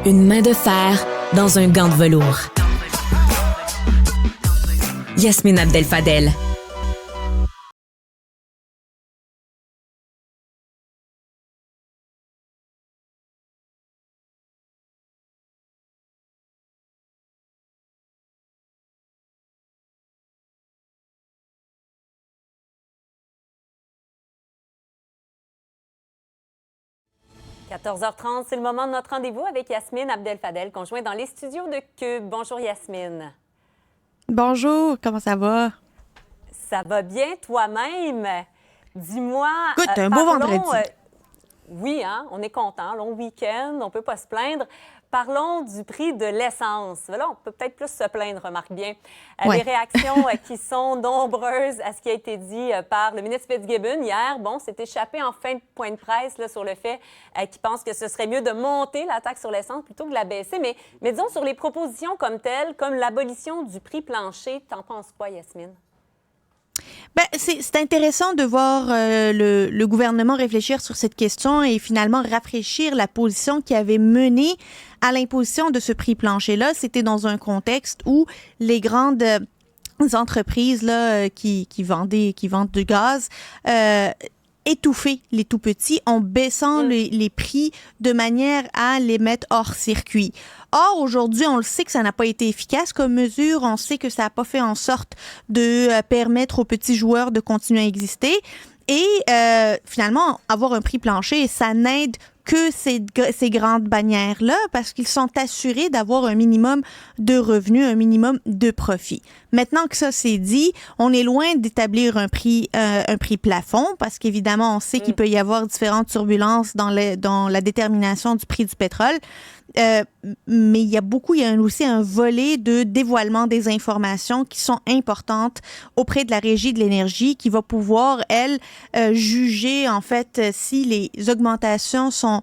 Une main de fer dans un gant de velours. Yasmine Abdel-Fadel. – 14h30, c'est le moment de notre rendez-vous avec Yasmine Abdel-Fadel, conjointe dans les studios de Cube. Bonjour Yasmine. Bonjour, comment ça va? Ça va bien toi-même? Dis-moi... Écoute, un beau vendredi. Oui, hein, on est content, long week-end, on ne peut pas se plaindre. Parlons du prix de l'essence. Là, on peut peut-être plus se plaindre, remarque bien. Ouais. Les réactions qui sont nombreuses à ce qui a été dit par le ministre Fitzgibbon hier. Bon, s'est échappé en fin de point de presse là, sur le fait qu'il pense que ce serait mieux de monter la taxe sur l'essence plutôt que de la baisser. Mais disons, sur les propositions comme telles, comme l'abolition du prix plancher, t'en penses quoi, Yasmine? Ben, c'est intéressant de voir le gouvernement réfléchir sur cette question et finalement rafraîchir la position qui avait mené à l'imposition de ce prix plancher-là. C'était dans un contexte où les grandes entreprises là, qui vendent du gaz étouffer les tout petits en baissant les prix de manière à les mettre hors circuit. Or, aujourd'hui, on le sait que ça n'a pas été efficace comme mesure. On sait que ça n'a pas fait en sorte de permettre aux petits joueurs de continuer à exister. Et finalement, avoir un prix plancher, ça n'aide que ces grandes bannières-là parce qu'ils sont assurés d'avoir un minimum de revenus, un minimum de profit. Maintenant que ça c'est dit, on est loin d'établir un prix plafond parce qu'évidemment, on sait qu'il peut y avoir différentes turbulences dans la détermination du prix du pétrole. Mais il y a aussi un volet de dévoilement des informations qui sont importantes auprès de la Régie de l'énergie qui va pouvoir, elle, juger en fait si les augmentations sont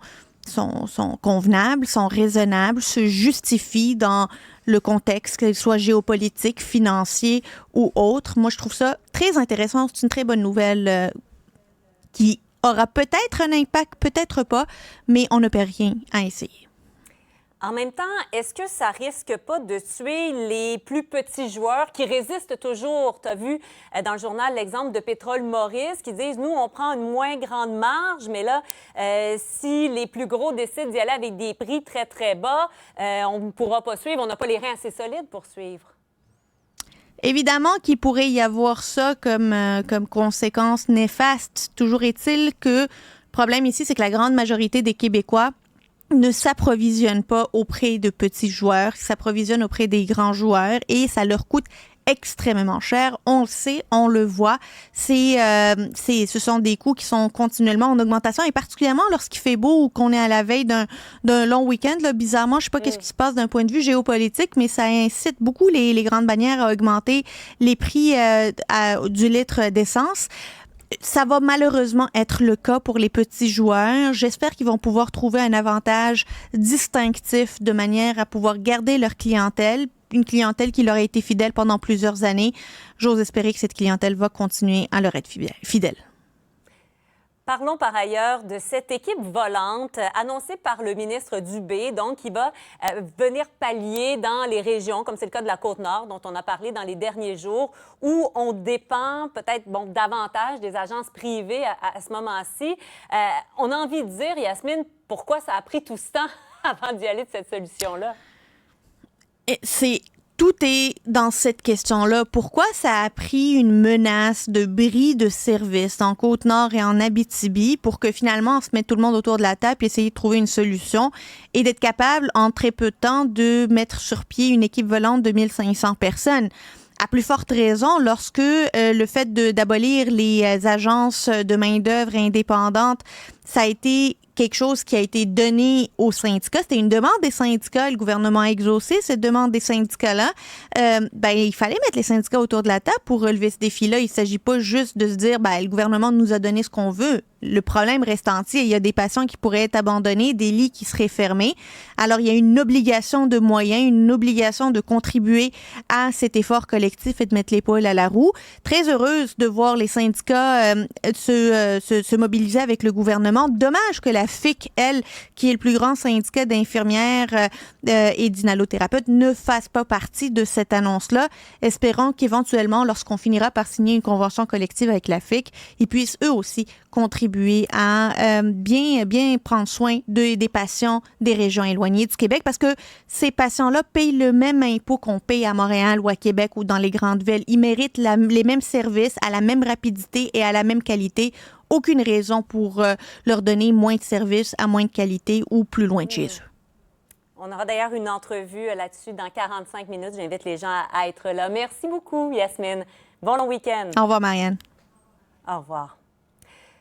convenables, sont raisonnables, se justifient dans le contexte, qu'il soit géopolitique, financier ou autre. Moi, je trouve ça très intéressant. C'est une très bonne nouvelle qui aura peut-être un impact, peut-être pas, mais on ne perd rien à essayer. En même temps, est-ce que ça risque pas de tuer les plus petits joueurs qui résistent toujours? Tu as vu dans le journal l'exemple de Pétrole Maurice qui disent, nous, on prend une moins grande marge, mais là, si les plus gros décident d'y aller avec des prix très, très bas, on ne pourra pas suivre, on n'a pas les reins assez solides pour suivre. Évidemment qu'il pourrait y avoir ça comme conséquence néfaste. Toujours est-il que le problème ici, c'est que la grande majorité des Québécois ne s'approvisionnent pas auprès de petits joueurs, s'approvisionnent auprès des grands joueurs et ça leur coûte extrêmement cher. On le sait, on le voit. Ce sont des coûts qui sont continuellement en augmentation et particulièrement lorsqu'il fait beau ou qu'on est à la veille d'un long week-end. Là, bizarrement, je sais pas qu'est-ce qui se passe d'un point de vue géopolitique, mais ça incite beaucoup les grandes bannières à augmenter les prix du litre d'essence. Ça va malheureusement être le cas pour les petits joueurs. J'espère qu'ils vont pouvoir trouver un avantage distinctif de manière à pouvoir garder leur clientèle, une clientèle qui leur a été fidèle pendant plusieurs années. J'ose espérer que cette clientèle va continuer à leur être fidèle. Parlons par ailleurs de cette équipe volante annoncée par le ministre Dubé, donc qui va venir pallier dans les régions, comme c'est le cas de la Côte-Nord, dont on a parlé dans les derniers jours, où on dépend peut-être davantage des agences privées à ce moment-ci. On a envie de dire, Yasmine, pourquoi ça a pris tout ce temps avant d'y aller de cette solution-là? Tout est dans cette question-là. Pourquoi ça a pris une menace de bris de service en Côte-Nord et en Abitibi pour que finalement on se mette tout le monde autour de la table et essayer de trouver une solution et d'être capable en très peu de temps de mettre sur pied une équipe volante de 1500 personnes? À plus forte raison, lorsque le fait d'abolir les agences de main-d'œuvre indépendantes, ça a été quelque chose qui a été donné aux syndicats. C'était une demande des syndicats. Le gouvernement a exaucé cette demande des syndicats-là. Il fallait mettre les syndicats autour de la table pour relever ce défi-là. Il ne s'agit pas juste de se dire le gouvernement nous a donné ce qu'on veut. Le problème reste entier. Il y a des patients qui pourraient être abandonnés, des lits qui seraient fermés. Alors, il y a une obligation de moyens, une obligation de contribuer à cet effort collectif et de mettre l'épaule à la roue. Très heureuse de voir les syndicats se mobiliser avec le gouvernement gouvernement. Dommage que la FIC, elle, qui est le plus grand syndicat d'infirmières et d'inhalothérapeutes, ne fasse pas partie de cette annonce-là. Espérons qu'éventuellement, lorsqu'on finira par signer une convention collective avec la FIC, ils puissent eux aussi contribuer à bien prendre soin des patients des régions éloignées du Québec, parce que ces patients-là payent le même impôt qu'on paye à Montréal ou à Québec ou dans les grandes villes. Ils méritent les mêmes services à la même rapidité et à la même qualité. Aucune raison pour leur donner moins de services à moins de qualité ou plus loin de chez eux. On aura d'ailleurs une entrevue là-dessus dans 45 minutes. J'invite les gens à être là. Merci beaucoup, Yasmine. Bon long week-end. Au revoir, Marianne. Au revoir.